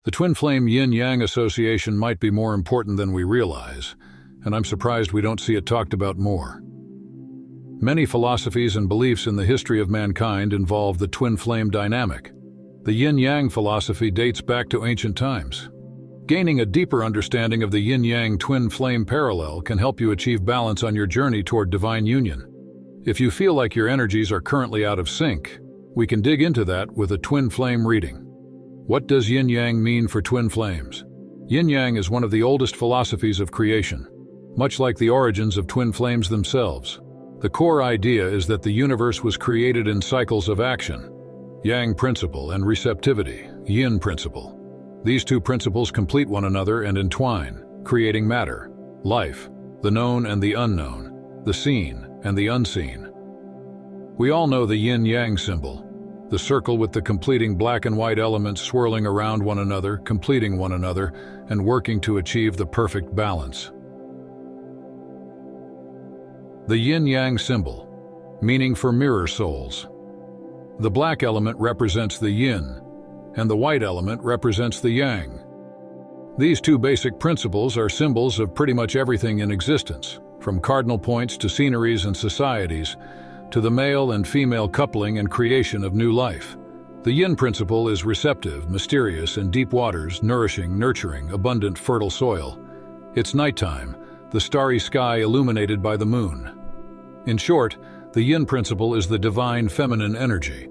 The twin flame yin-yang association might be more important than we realize, and I'm surprised we don't see it talked about more. Many philosophies and beliefs in the history of mankind involve the twin flame dynamic. The yin-yang philosophy dates back to ancient times. Gaining a deeper understanding of the yin-yang twin flame parallel can help you achieve balance on your journey toward divine union. If you feel like your energies are currently out of sync, we can dig into that with a twin flame reading. What does yin-yang mean for twin flames? Yin-yang is one of the oldest philosophies of creation. Much like the origins of twin flames themselves, the core idea is that the universe was created in cycles of action. Yang principle and receptivity, yin principle. These two principles complete one another and entwine, creating matter, life, the known and the unknown, the seen and the unseen. We all know the yin-yang symbol, the circle with the completing black and white elements swirling around one another, completing one another, and working to achieve the perfect balance. The yin-yang symbol, meaning for mirror souls. The black element represents the yin, and the white element represents the yang. These two basic principles are symbols of pretty much everything in existence, from cardinal points to sceneries and societies, to the male and female coupling and creation of new life. The yin principle is receptive, mysterious, in deep waters, nourishing, nurturing, abundant, fertile soil. It's nighttime, the starry sky illuminated by the moon. In short, the yin principle is the divine feminine energy.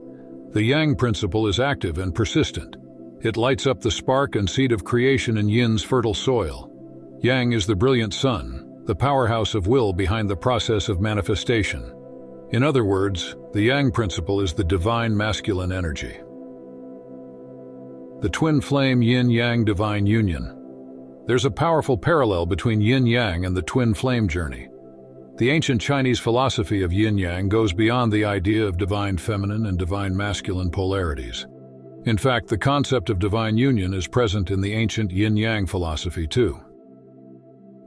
The yang principle is active and persistent. It lights up the spark and seed of creation in yin's fertile soil. Yang is the brilliant sun, the powerhouse of will behind the process of manifestation. In other words, the yang principle is the divine masculine energy. The twin flame yin-yang divine union. There's a powerful parallel between yin-yang and the twin flame journey. The ancient Chinese philosophy of yin-yang goes beyond the idea of divine feminine and divine masculine polarities. In fact, the concept of divine union is present in the ancient yin-yang philosophy too.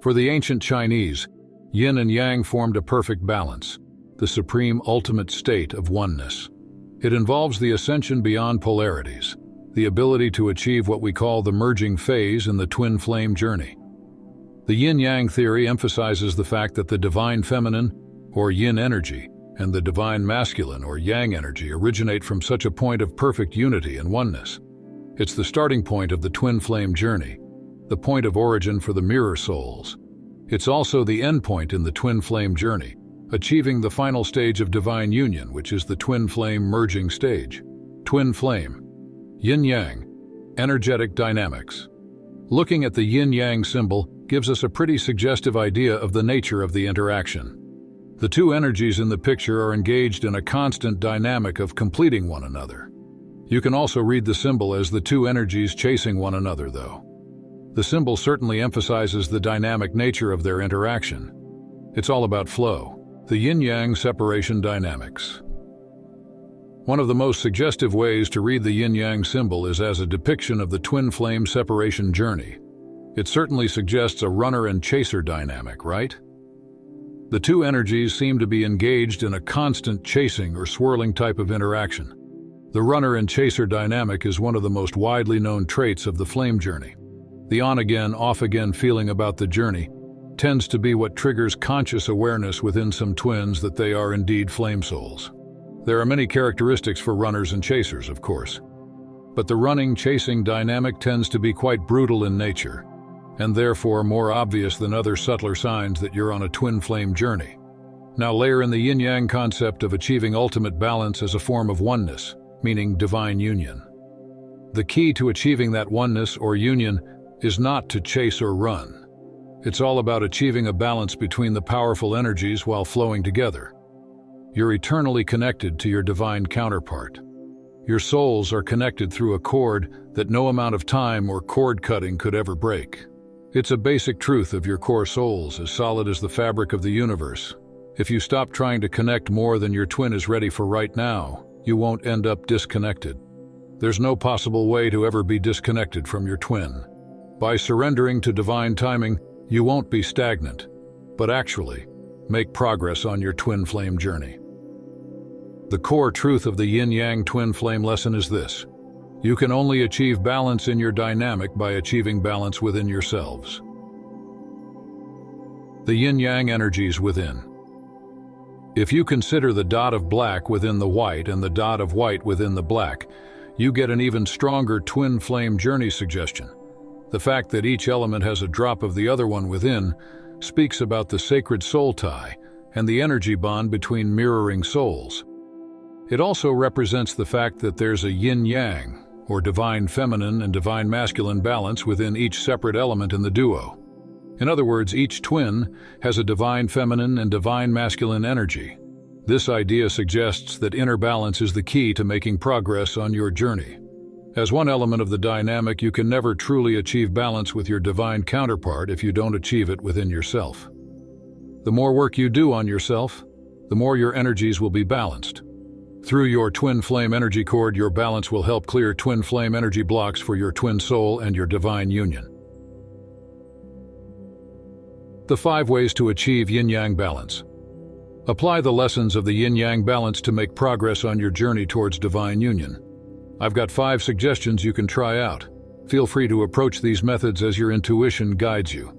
For the ancient Chinese, yin and yang formed a perfect balance, the supreme ultimate state of oneness. It involves the ascension beyond polarities, the ability to achieve what we call the merging phase in the twin flame journey. The yin-yang theory emphasizes the fact that the divine feminine, or yin energy, and the divine masculine, or yang energy, originate from such a point of perfect unity and oneness. It's the starting point of the twin flame journey, the point of origin for the mirror souls. It's also the end point in the twin flame journey, achieving the final stage of divine union, which is the twin flame merging stage. Twin flame, yin-yang, energetic dynamics. Looking at the yin-yang symbol gives us a pretty suggestive idea of the nature of the interaction. The two energies in the picture are engaged in a constant dynamic of completing one another. You can also read the symbol as the two energies chasing one another, though. The symbol certainly emphasizes the dynamic nature of their interaction. It's all about flow. The yin-yang separation dynamics. One of the most suggestive ways to read the yin-yang symbol is as a depiction of the twin flame separation journey. It certainly suggests a runner and chaser dynamic, right? The two energies seem to be engaged in a constant chasing or swirling type of interaction. The runner and chaser dynamic is one of the most widely known traits of the flame journey. The on-again, off-again feeling about the journey tends to be what triggers conscious awareness within some twins that they are indeed flame souls. There are many characteristics for runners and chasers, of course, but the running-chasing dynamic tends to be quite brutal in nature, and therefore more obvious than other subtler signs that you're on a twin flame journey. Now layer in the yin-yang concept of achieving ultimate balance as a form of oneness, meaning divine union. The key to achieving that oneness or union is not to chase or run. It's all about achieving a balance between the powerful energies while flowing together. You're eternally connected to your divine counterpart. Your souls are connected through a cord that no amount of time or cord cutting could ever break. It's a basic truth of your core souls, as solid as the fabric of the universe. If you stop trying to connect more than your twin is ready for right now, you won't end up disconnected. There's no possible way to ever be disconnected from your twin. By surrendering to divine timing, you won't be stagnant, but actually make progress on your twin flame journey. The core truth of the yin-yang twin flame lesson is this: You can only achieve balance in your dynamic by achieving balance within yourselves. The yin-yang energies within. If you consider the dot of black within the white and the dot of white within the black, you get an even stronger twin flame journey suggestion. The fact that each element has a drop of the other one within speaks about the sacred soul tie and the energy bond between mirroring souls. It also represents the fact that there's a yin-yang, or divine feminine and divine masculine balance within each separate element in the duo. In other words, each twin has a divine feminine and divine masculine energy. This idea suggests that inner balance is the key to making progress on your journey. As one element of the dynamic, you can never truly achieve balance with your divine counterpart if you don't achieve it within yourself. The more work you do on yourself, the more your energies will be balanced. Through your twin flame energy cord, your balance will help clear twin flame energy blocks for your twin soul and your divine union. The 5 ways to achieve yin-yang balance. Apply the lessons of the yin-yang balance to make progress on your journey towards divine union. I've got 5 suggestions you can try out. Feel free to approach these methods as your intuition guides you.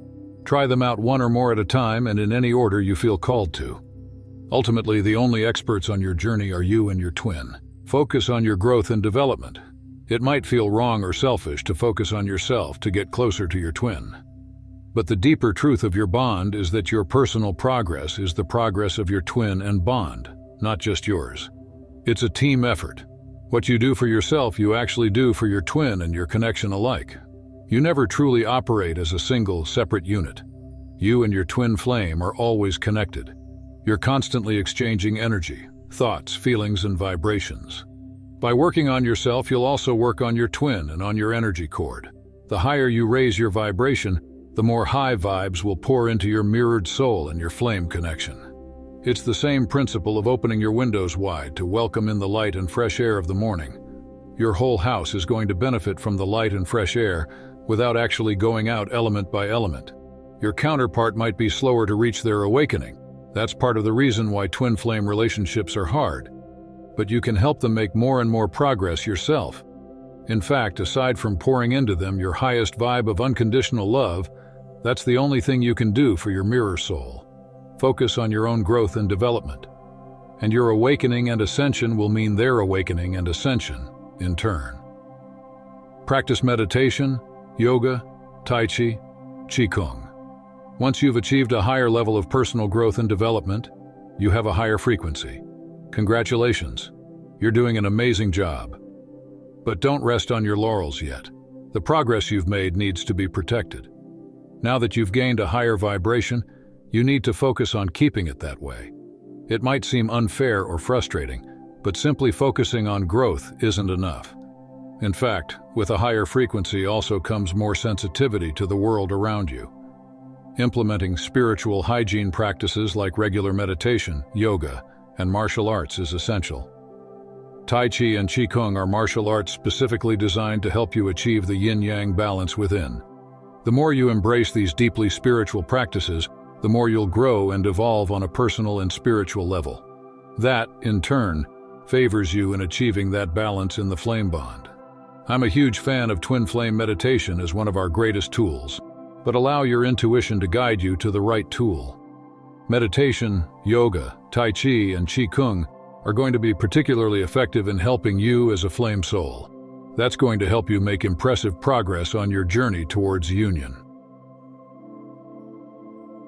Try them out one or more at a time and in any order you feel called to. Ultimately, the only experts on your journey are you and your twin. Focus on your growth and development. It might feel wrong or selfish to focus on yourself to get closer to your twin. But the deeper truth of your bond is that your personal progress is the progress of your twin and bond, not just yours. It's a team effort. What you do for yourself, you actually do for your twin and your connection alike. You never truly operate as a single, separate unit. You and your twin flame are always connected. You're constantly exchanging energy, thoughts, feelings, and vibrations. By working on yourself, you'll also work on your twin and on your energy cord. The higher you raise your vibration, the more high vibes will pour into your mirrored soul and your flame connection. It's the same principle of opening your windows wide to welcome in the light and fresh air of the morning. Your whole house is going to benefit from the light and fresh air without actually going out element by element. Your counterpart might be slower to reach their awakening. That's part of the reason why twin flame relationships are hard. But you can help them make more and more progress yourself. In fact, aside from pouring into them your highest vibe of unconditional love, that's the only thing you can do for your mirror soul. Focus on your own growth and development. And your awakening and ascension will mean their awakening and ascension in turn. Practice meditation, yoga, tai chi, qigong. Once you've achieved a higher level of personal growth and development, you have a higher frequency. Congratulations, you're doing an amazing job. But don't rest on your laurels yet. The progress you've made needs to be protected. Now that you've gained a higher vibration, you need to focus on keeping it that way. It might seem unfair or frustrating, but simply focusing on growth isn't enough. In fact, with a higher frequency also comes more sensitivity to the world around you. Implementing spiritual hygiene practices like regular meditation, yoga, and martial arts is essential. Tai Chi and Qigong are martial arts specifically designed to help you achieve the yin-yang balance within. The more you embrace these deeply spiritual practices, the more you'll grow and evolve on a personal and spiritual level. That, in turn, favors you in achieving that balance in the flame bond. I'm a huge fan of twin flame meditation as one of our greatest tools, but allow your intuition to guide you to the right tool. Meditation, yoga, Tai Chi, and Qigong are going to be particularly effective in helping you as a flame soul. That's going to help you make impressive progress on your journey towards union.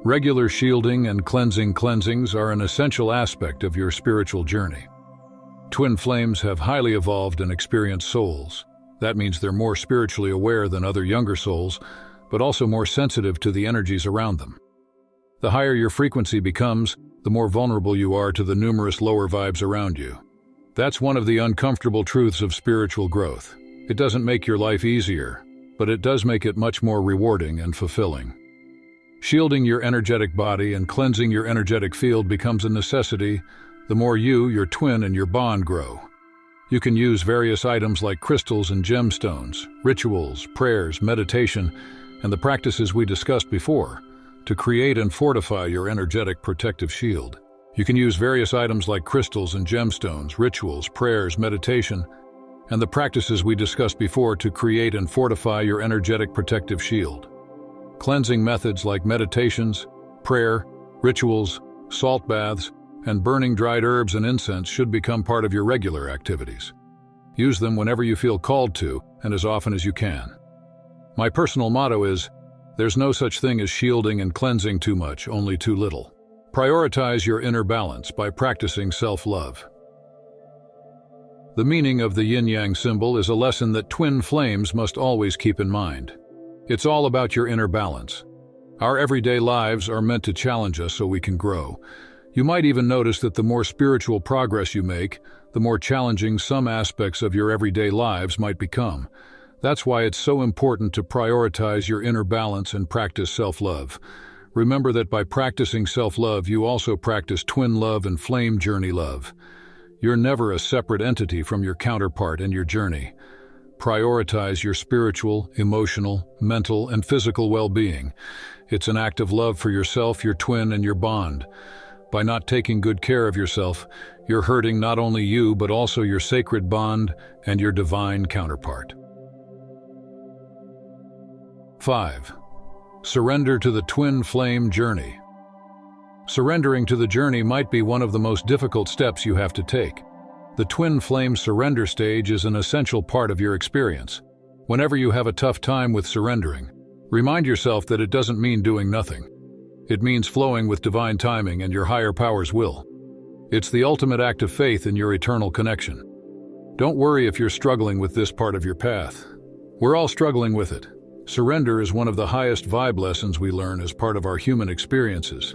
Regular shielding and cleansings are an essential aspect of your spiritual journey. Twin flames have highly evolved and experienced souls. That means they're more spiritually aware than other younger souls, but also more sensitive to the energies around them. The higher your frequency becomes, the more vulnerable you are to the numerous lower vibes around you. That's one of the uncomfortable truths of spiritual growth. It doesn't make your life easier, but it does make it much more rewarding and fulfilling. Shielding your energetic body and cleansing your energetic field becomes a necessity the more you, your twin, and your bond grow. You can use various items like crystals and gemstones, rituals, prayers, meditation, and the practices we discussed before to create and fortify your energetic protective shield. You can use various items like crystals and gemstones, rituals, prayers, meditation, and the practices we discussed before to create and fortify your energetic protective shield. Cleansing methods like meditations, prayer, rituals, salt baths, and burning dried herbs and incense should become part of your regular activities. Use them whenever you feel called to and as often as you can. My personal motto is, there's no such thing as shielding and cleansing too much, only too little. Prioritize your inner balance by practicing self-love. The meaning of the yin-yang symbol is a lesson that twin flames must always keep in mind. It's all about your inner balance. Our everyday lives are meant to challenge us so we can grow. You might even notice that the more spiritual progress you make, the more challenging some aspects of your everyday lives might become. That's why it's so important to prioritize your inner balance and practice self-love. Remember that by practicing self-love, you also practice twin love and flame journey love. You're never a separate entity from your counterpart in your journey. Prioritize your spiritual, emotional, mental, and physical well-being. It's an act of love for yourself, your twin, and your bond. By not taking good care of yourself, you're hurting not only you, but also your sacred bond and your divine counterpart. 5. Surrender to the twin flame journey. Surrendering to the journey might be one of the most difficult steps you have to take. The twin flame surrender stage is an essential part of your experience. Whenever you have a tough time with surrendering, remind yourself that it doesn't mean doing nothing. It means flowing with divine timing and your higher power's will. It's the ultimate act of faith in your eternal connection. Don't worry if you're struggling with this part of your path. We're all struggling with it. Surrender is one of the highest vibe lessons we learn as part of our human experiences.